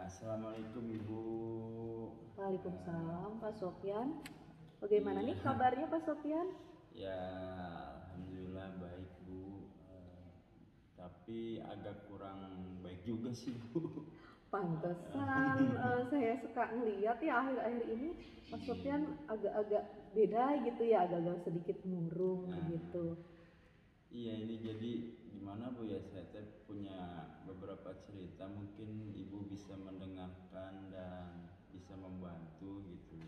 Assalamualaikum Ibu. Waalaikumsalam Pak Sofyan. Bagaimana Iya, nih kabarnya Pak Sofyan? ya alhamdulillah baik Bu. Tapi agak kurang baik juga sih Bu. Pantesan saya suka ngeliat ya akhir-akhir ini Pak Sofyan Iya. agak-agak beda gitu ya, agak-agak sedikit murung begitu. Iya ini jadi gimana Bu ya, saya punya beberapa cerita, mungkin Ibu bisa mendengarkan dan bisa membantu gitu.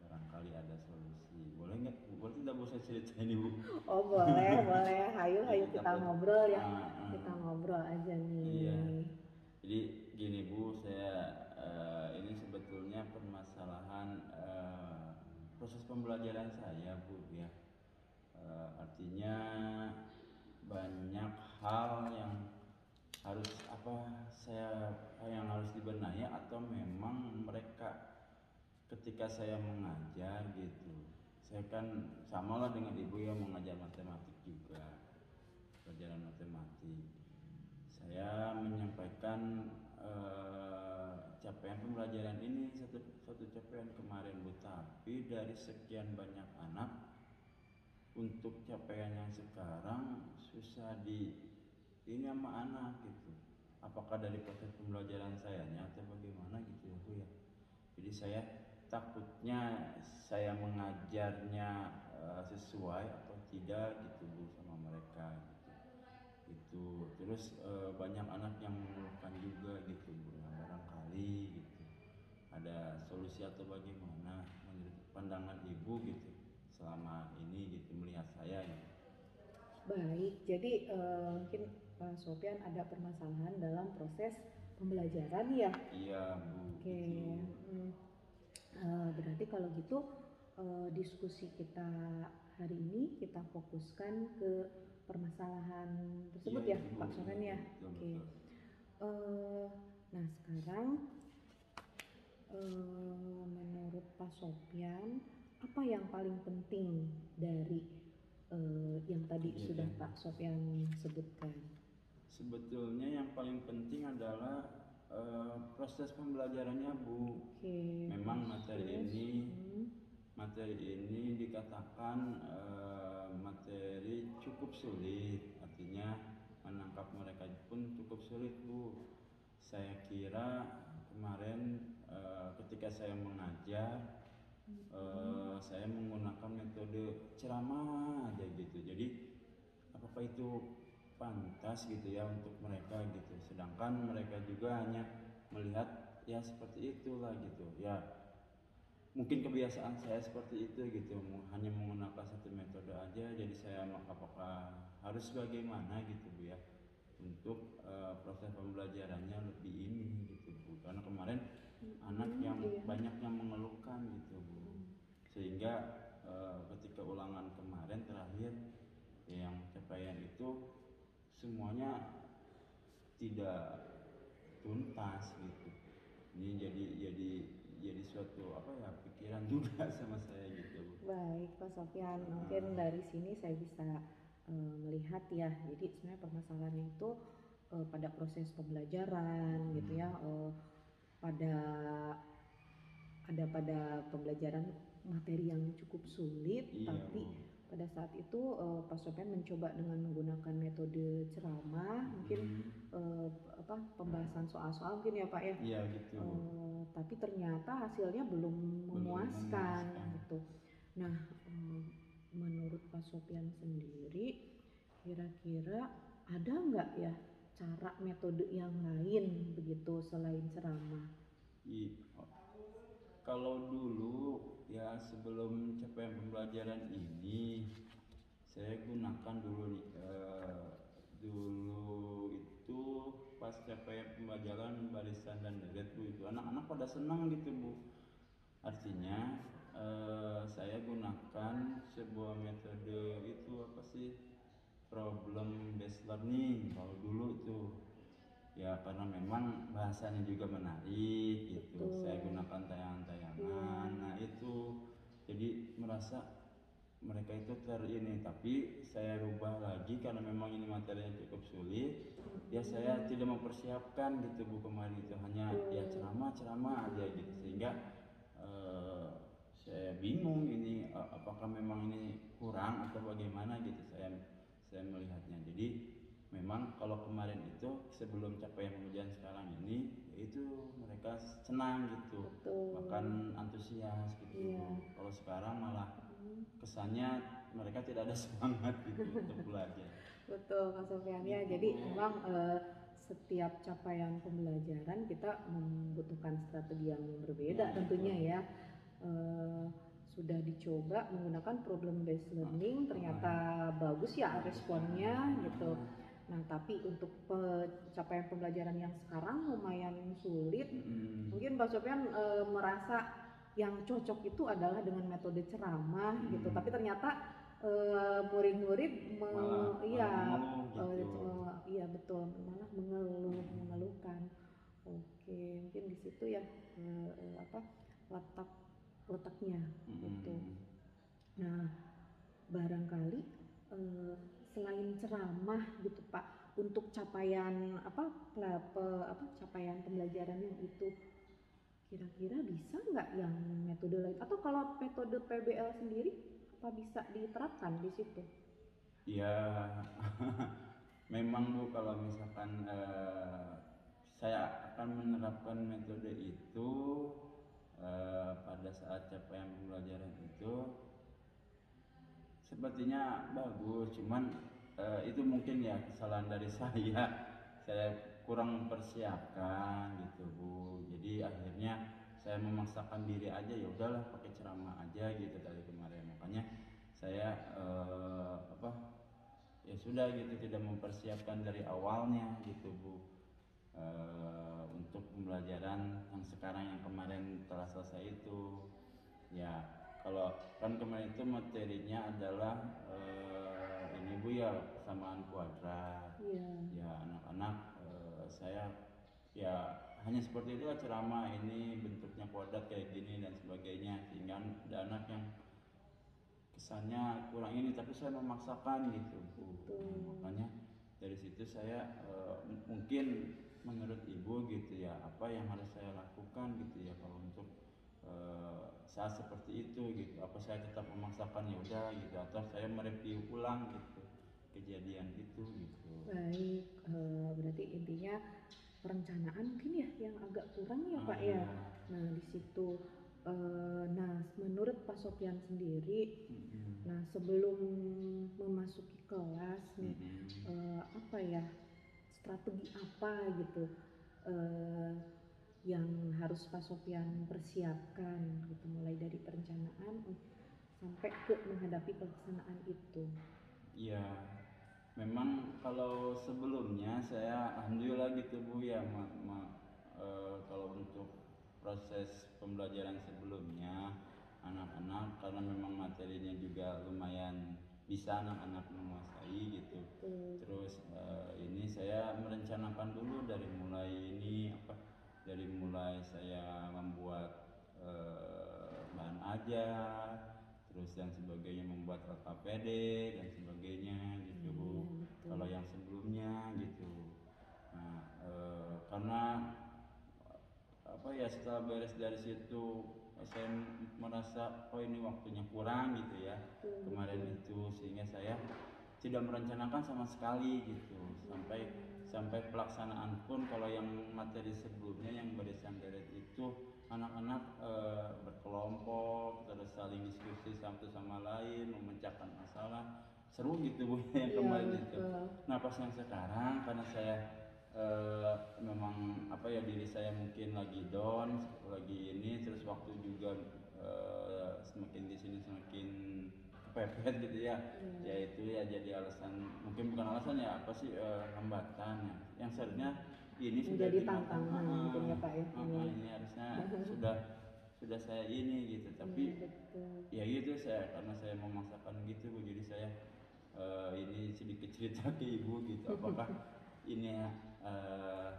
Barangkali ada solusi. Boleh nggak? Boleh tidak Bu saya ceritain Ibu? Oh boleh, boleh. Hayu, hayu Jadi kita dapat ngobrol ya. ah, Kita ah. ngobrol aja Iya, nih. jadi gini Bu, saya ini sebetulnya permasalahan proses pembelajaran saya Bu ya. Artinya banyak hal yang harus yang harus dibenahi, atau memang mereka ketika saya mengajar gitu. Saya kan samalah dengan Ibu yang mengajar matematik juga, pelajaran matematik. Saya menyampaikan capaian pembelajaran ini, satu capaian kemarin Bu, tapi dari sekian banyak anak, untuk capaian yang sekarang susah ini sama anak gitu. Apakah dari proses pembelajaran sayanya atau bagaimana gitu ya Bu ya. Jadi saya takutnya saya mengajarnya sesuai atau tidak gitu Bu sama mereka gitu. Itu terus banyak anak yang mengeluhkan juga gitu Bu. Nah, barangkali gitu ada solusi atau bagaimana menurut pandangan Ibu gitu selama ini gitu melihat saya gitu. Baik, jadi mungkin Pak Sofyan ada permasalahan dalam proses pembelajaran ya. Iya Bu Oke, gitu. berarti kalau gitu diskusi kita hari ini kita fokuskan ke permasalahan Iya tersebut ya, itu Bu, Pak Sofyan ya. betul Oke, betul. nah sekarang menurut Pak Sofyan apa yang paling penting dari yang tadi sudah Kejadian. Pak Sofyan sebutkan? Sebetulnya yang paling penting adalah proses pembelajarannya Bu. Oke, Memang proses. materi ini dikatakan materi cukup sulit, artinya menangkap mereka pun cukup sulit Bu. Saya kira kemarin ketika saya mengajar saya menggunakan metode ceramah aja gitu. Jadi apakah itu pantas gitu ya untuk mereka gitu, sedangkan mereka juga hanya melihat ya seperti itulah gitu ya. Mungkin kebiasaan saya seperti itu gitu, hanya menggunakan satu metode aja. Jadi saya apakah harus bagaimana gitu Bu ya untuk proses pembelajarannya lebih ini gitu Bu, karena kemarin anak yang Iya. banyak yang mengeluhkan gitu Bu, sehingga ketika ulangan kemarin terakhir yang capaian itu semuanya tidak tuntas gitu. Ini jadi suatu pikiran juga sama saya gitu. Baik, Pak Sofyan, mungkin dari sini saya bisa melihat ya. Jadi sebenarnya permasalahannya itu pada proses pembelajaran gitu ya, pada pada pembelajaran materi yang cukup sulit, Iya tapi Bu. pada saat itu Pak Sofyan mencoba dengan menggunakan metode ceramah, mungkin pembahasan soal-soal mungkin ya Pak ya. Iya gitu Bu. Tapi ternyata hasilnya belum Belum memuaskan memuaskan. gitu. Nah, menurut Pak Sofyan sendiri, kira-kira ada nggak ya cara metode yang lain begitu selain ceramah? Kalau dulu ya sebelum capaian pembelajaran ini saya gunakan dulu nih dulu itu pas capaian pembelajaran barisan dan deret Bu, itu anak-anak pada senang gitu Bu. Artinya saya gunakan sebuah metode itu apa sih, problem based learning kalau dulu tuh ya, karena memang bahasanya juga menarik gitu. Saya Betul. gunakan tayangan-tayangan. Nah itu jadi merasa mereka itu ini, tapi saya rubah lagi karena memang ini materinya cukup sulit. Ya saya tidak mempersiapkan gitu Bu kemarin, itu hanya ya ceramah aja gitu, sehingga saya bingung ini apakah memang ini kurang atau bagaimana gitu saya melihatnya. Jadi memang kalau kemarin itu sebelum capaian ujian sekarang ini, itu mereka senang gitu, bahkan antusias gitu. Kalau sekarang malah kesannya mereka tidak ada semangat gitu untuk belajar. Betul Mas Sofyan ya. Jadi memang setiap capaian pembelajaran kita membutuhkan strategi yang berbeda tentunya ya. Sudah dicoba menggunakan problem based learning, ternyata bagus ya responnya gitu. Nah tapi untuk capaian pembelajaran yang sekarang lumayan sulit, mungkin Pak Sofyan merasa yang cocok itu adalah dengan metode ceramah gitu, tapi ternyata murid-murid iya betul, malah mengeluhkan. Oke, mungkin di situ ya letaknya gitu. Nah barangkali selain ceramah gitu Pak, untuk capaian capaian pembelajaran yang itu kira-kira bisa nggak yang metode lain, atau kalau metode PBL sendiri apa bisa diterapkan di situ? Ya memang Bu, kalau misalkan saya akan menerapkan metode itu pada saat capaian pembelajaran itu sepertinya bagus, cuman itu mungkin ya kesalahan dari saya kurang mempersiapkan gitu Bu. Jadi akhirnya saya memaksakan diri aja, ya udahlah pakai ceramah aja gitu dari kemarin. Makanya saya ya sudah gitu, tidak mempersiapkan dari awalnya gitu Bu, untuk pembelajaran yang sekarang, yang kemarin telah selesai itu. Ya kalau kan kemarin itu materinya adalah ini Bu ya, persamaan kuadrat. Ya anak-anak saya ya hanya seperti itulah ceramah, ini bentuknya kuadrat kayak gini dan sebagainya, sehingga ada anak yang kesannya kurang ini, tapi saya memaksakan gitu Bu. Makanya dari situ saya mungkin menurut Ibu gitu ya, apa yang harus saya lakukan gitu ya kalau untuk saat seperti itu gitu, apa saya tetap memaksakan ya udah gitu, atau saya mereview ulang gitu kejadian itu gitu. Baik, berarti intinya perencanaan mungkin ya yang agak kurang ya Pak ya. Nah di situ nah menurut Pak Sofyan sendiri, nah sebelum memasuki kelas nih apa ya, strategi apa gitu yang harus Pak Sofyan persiapkan gitu, mulai dari perencanaan sampai ke menghadapi pelaksanaan itu? Iya, memang kalau sebelumnya saya alhamdulillah gitu Bu ya, kalau untuk proses pembelajaran sebelumnya anak-anak, karena memang materinya juga lumayan bisa anak-anak menguasai gitu. Terus ini saya merencanakan dulu dari mulai dari mulai saya membuat bahan ajar, terus yang sebagainya, membuat LKPD dan sebagainya gitu Bu. Kalau yang sebelumnya gitu. Nah karena setelah beres dari situ saya merasa ini waktunya kurang gitu ya kemarin itu, sehingga saya tidak merencanakan sama sekali gitu, sampai pelaksanaan pun kalau yang materi sebelumnya yang barisan deret itu anak-anak berkelompok terus saling diskusi satu sama lain, memecahkan masalah, seru gitu Bu yang kemarin itu. Nah pas yang sekarang karena saya memang diri saya mungkin lagi down, lagi ini, terus waktu juga semakin di sini semakin kepepet gitu ya. Ya itu ya jadi alasan, mungkin bukan alasan ya, hambatan ya. Yang seharusnya ini sudah menjadi tantangan mungkin ya Pak ya. Ini harusnya sudah saya ini gitu, tapi ya gitu, karena saya memaksakan gitu Bu, jadi saya ini sedikit cerita ke Ibu gitu, apakah ini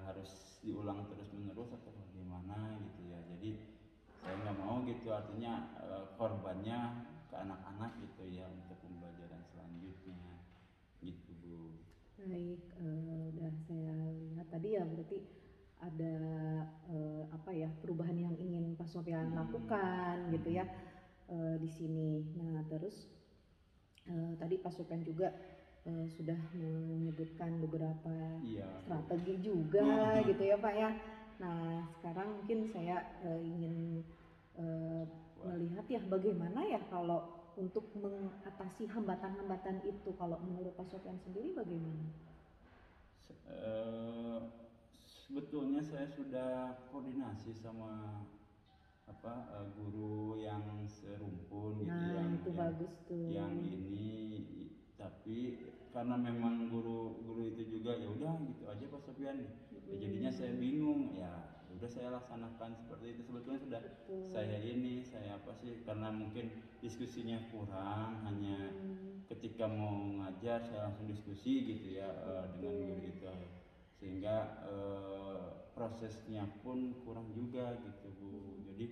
harus diulang terus menerus atau bagaimana gitu ya. Jadi saya nggak mau gitu, artinya korbannya ke anak-anak gitu ya untuk pembelajaran selanjutnya gitu Bu. Baik, udah saya lihat tadi ya berarti ada apa ya perubahan yang ingin Pak Sofyan lakukan gitu ya di sini. Nah terus tadi Pak Sofyan juga sudah menyebutkan beberapa strategi juga gitu ya Pak ya. Nah sekarang mungkin saya ingin melihat ya bagaimana ya kalau untuk mengatasi hambatan-hambatan itu, kalau menurut Pak Sofyan sendiri bagaimana? Sebetulnya saya sudah koordinasi sama guru yang serumpun gitu, yang itu bagus tuh. Yang ini, tapi karena memang guru itu juga ya udah gitu aja Pak Sofyan, ya jadinya saya bingung ya. Udah saya laksanakan seperti itu. Sebetulnya sudah saya apa sih, karena mungkin diskusinya kurang, hanya ketika mau ngajar saya langsung diskusi gitu ya dengan guru itu, sehingga prosesnya pun kurang juga gitu Bu. Jadi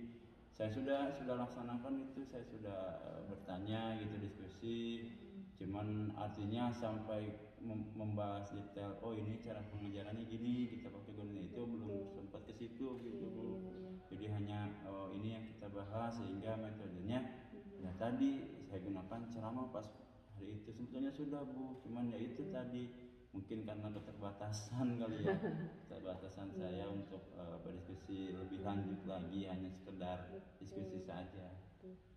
saya sudah laksanakan itu, saya sudah bertanya gitu, diskusi, cuman artinya sampai membahas detail, oh ini cara pengajarannya gini, kita pakai guna itu, belum sempat ke situ gitu Bu. Jadi hanya ini yang kita bahas, sehingga metodenya ya tadi saya gunakan ceramah pas hari itu. Sebetulnya sudah Bu, cuman ya itu tadi mungkin karena keterbatasan kali ya, keterbatasan saya untuk berdiskusi lebih lanjut lagi, hanya sekedar diskusi saja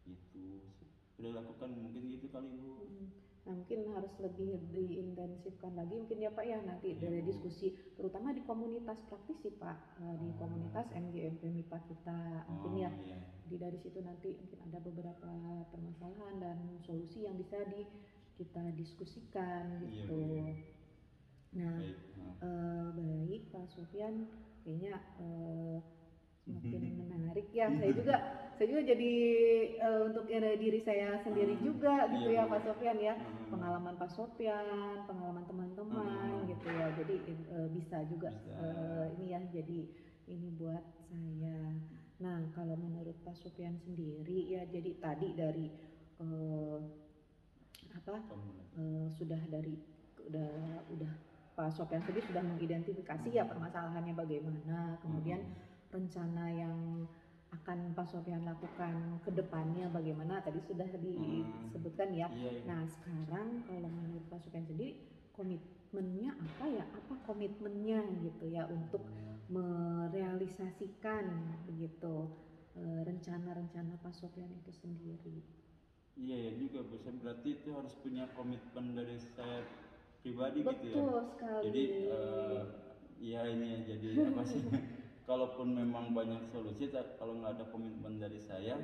gitu. Sudah lakukan mungkin gitu kali Bu. Nah mungkin harus lebih diintensifkan lagi mungkin ya Pak ya, nanti dari diskusi terutama di komunitas praktisi Pak, di komunitas MGMP MIPA kita mungkin ya. Jadi dari situ nanti mungkin ada beberapa permasalahan dan solusi yang bisa kita diskusikan gitu. Nah baik Pak Sofyan, kayaknya semakin menarik ya. Saya juga jadi untuk diri saya sendiri juga gitu ya Pak Sofyan ya, pengalaman Pak Sofyan, pengalaman teman-teman gitu ya, jadi bisa juga ini ya, jadi ini buat saya. Nah kalau menurut Pak Sofyan sendiri ya, jadi tadi dari udah Pak Sofyan sendiri sudah mengidentifikasi ya permasalahannya bagaimana, kemudian rencana yang akan Pak Sofyan lakukan ke depannya bagaimana, tadi sudah disebutkan ya. Nah sekarang kalau menurut Pak Sofyan sendiri komitmennya apa ya, apa komitmennya gitu ya untuk merealisasikan begitu rencana-rencana Pak Sofyan itu sendiri. Iya ya juga Bu, berarti itu harus punya komitmen dari saya pribadi gitu ya. Betul sekali. Jadi ya ini ya, jadi apa sih kalaupun memang banyak solusi, kalau nggak ada komitmen dari saya,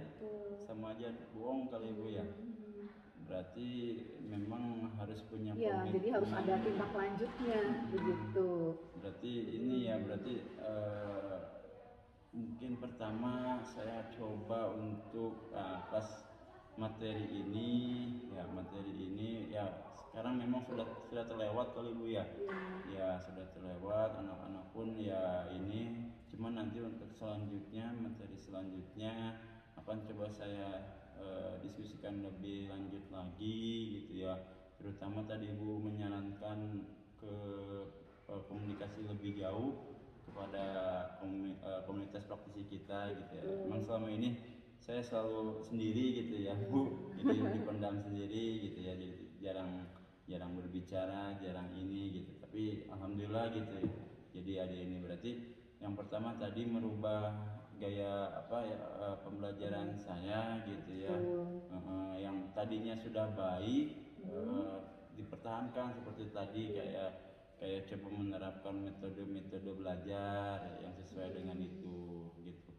sama aja bohong kali Bu ya. Berarti memang harus punya komitmen. Jadi harus ada tindak lanjutnya begitu. Berarti ini ya, berarti mungkin pertama saya coba untuk pas materi ini ya sekarang memang sudah terlewat kali Bu ya. Ya sudah terlewat, anak-anak pun ya ini, cuman nanti untuk selanjutnya, materi selanjutnya akan coba saya diskusikan lebih lanjut lagi gitu ya. Terutama tadi Bu menyarankan ke komunikasi lebih jauh kepada komunitas praktisi kita gitu ya. Memang selama ini saya selalu sendiri gitu ya Bu, jadi dipendam sendiri gitu ya, jadi jarang berbicara, jarang ini gitu. Tapi alhamdulillah gitu ya, jadi ada ini. Berarti yang pertama tadi merubah gaya pembelajaran saya gitu ya, yang tadinya sudah baik dipertahankan seperti tadi, kayak coba menerapkan metode belajar yang sesuai dengan itu gitu,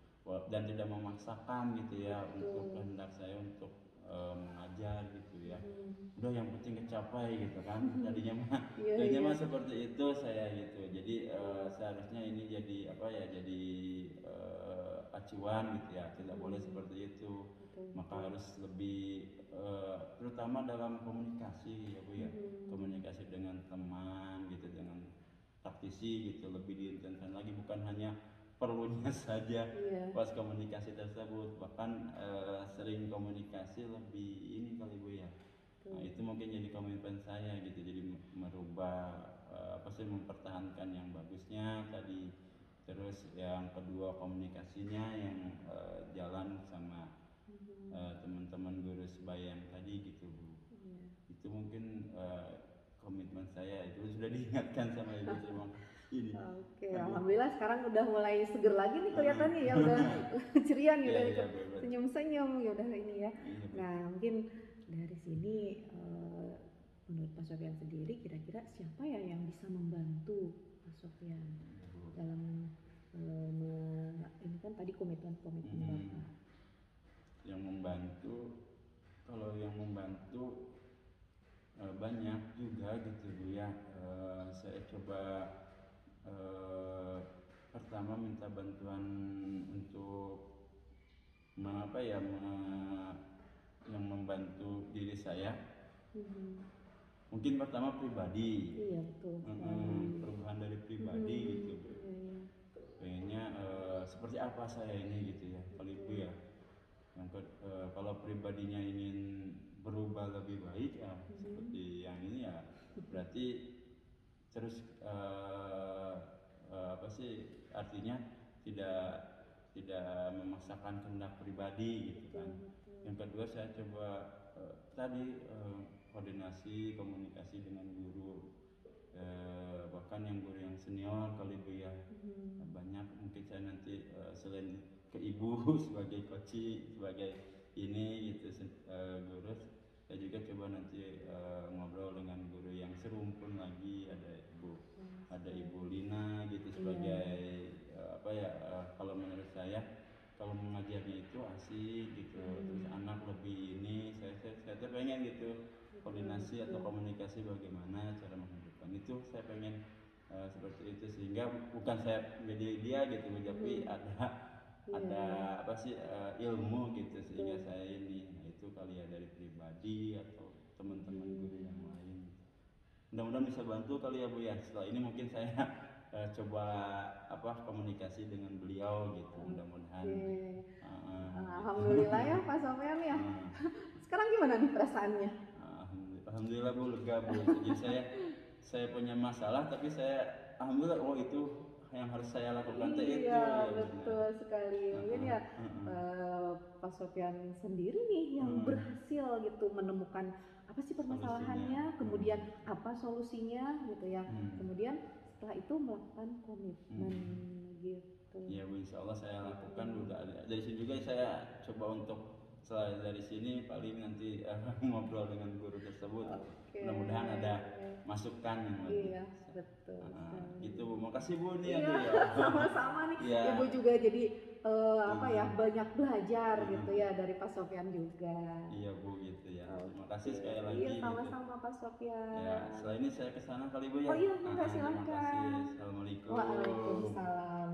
dan tidak memaksakan gitu ya untuk kehendak saya untuk mengajar gitu ya. Udah yang penting kecapai gitu kan. Tadinya mah seperti itu saya gitu. Jadi seharusnya ini jadi jadi acuan gitu ya, tidak boleh seperti itu. Maka harus lebih terutama dalam komunikasi ya Bu ya, komunikasi dengan teman gitu, dengan praktisi gitu, lebih diintensifkan lagi, bukan hanya perlunya saja Iya. pas komunikasi tersebut, bahkan sering komunikasi lebih ini kali Bu ya. Nah, Tuh. itu mungkin jadi komitmen saya gitu, jadi merubah apa sih, mempertahankan yang bagusnya tadi, terus yang kedua komunikasinya yang jalan sama teman-teman guru sebaya yang tadi gitu Bu. Iya. Itu mungkin komitmen saya, itu sudah diingatkan sama Ibu, terima kasih ini. Oke, Aduh. alhamdulillah sekarang udah mulai seger lagi nih kelihatannya ya, udah ceria nih, Iya, udah iya, ikut betul. senyum-senyum ya udah ini ya. Iya, betul. Nah, mungkin dari sini menurut Pak Sofyan sendiri kira-kira siapa ya yang bisa membantu Pak Sofyan dalam ini kan tadi komitmen-komitmen Bapak. Yang membantu, kalau yang membantu banyak juga gitu Bu ya. Saya coba pertama minta bantuan untuk yang membantu diri saya. Mungkin pertama pribadi. Iya betul. Perubahan dari pribadi gitu Bu. Iya. Pengennya seperti apa saya ini gitu ya, kalau Ibu ya. Kalau pribadinya ingin berubah lebih baik ya, seperti yang ini ya, berarti terus apa sih artinya, tidak memaksakan kehendak pribadi gitu kan. Yang kedua saya coba tadi koordinasi komunikasi dengan guru, bahkan yang guru yang senior kali Bu ya. Banyak mungkin saya nanti selain ke Ibu sebagai coach, sebagai ini gitu guru, saya juga coba nanti ngobrol dengan guru yang serumpun lagi, ada Ibu Lina gitu sebagai kalau menurut saya kalau mengajarnya itu asik gitu, terus anak lebih ini, saya pengen gitu koordinasi atau komunikasi bagaimana cara menghidupkan itu, saya pengen seperti itu, sehingga bukan saya menjadi dia gitu, tapi ada apa sih ilmu gitu, sehingga saya ini. Nah, itu kali ya dari pribadi atau teman-teman guru yang lain. Mudah-mudahan bisa bantu kali ya Bu ya. Setelah ini mungkin saya coba komunikasi dengan beliau gitu, mudah-mudahan. Alhamdulillah ya Pak Sofyan ya. Sekarang gimana nih perasaannya? Alhamdulillah Bu, lega Bu. Jadi saya punya masalah, tapi saya alhamdulillah, oh itu yang harus saya lakukan. Iya, ya, betul sekali. Mungkin ya Pak Sofyan sendiri nih yang berhasil gitu menemukan apa sih permasalahannya, kemudian apa solusinya gitu ya. Kemudian setelah itu melakukan komitmen gitu. Iya Bu, insya Allah saya lakukan. Dari sini juga saya coba untuk selain dari sini paling nanti ngobrol dengan guru tersebut. Mudah-mudahan ada masukan yang lebih. Iya, betul. Gitu Bu, makasih Bu nih. Iya, sama-sama nih. Ya. Ibu juga jadi banyak belajar gitu ya dari Pak Sofyan juga. Iya Bu, gitu ya. Terima kasih sekali lagi. Iya, sama-sama Pak Sofyan. Ya, setelah ini saya kesana kali Bu ya. Oh iya, enggak, silakan. Terima kasih. Assalamualaikum. Waalaikumsalam.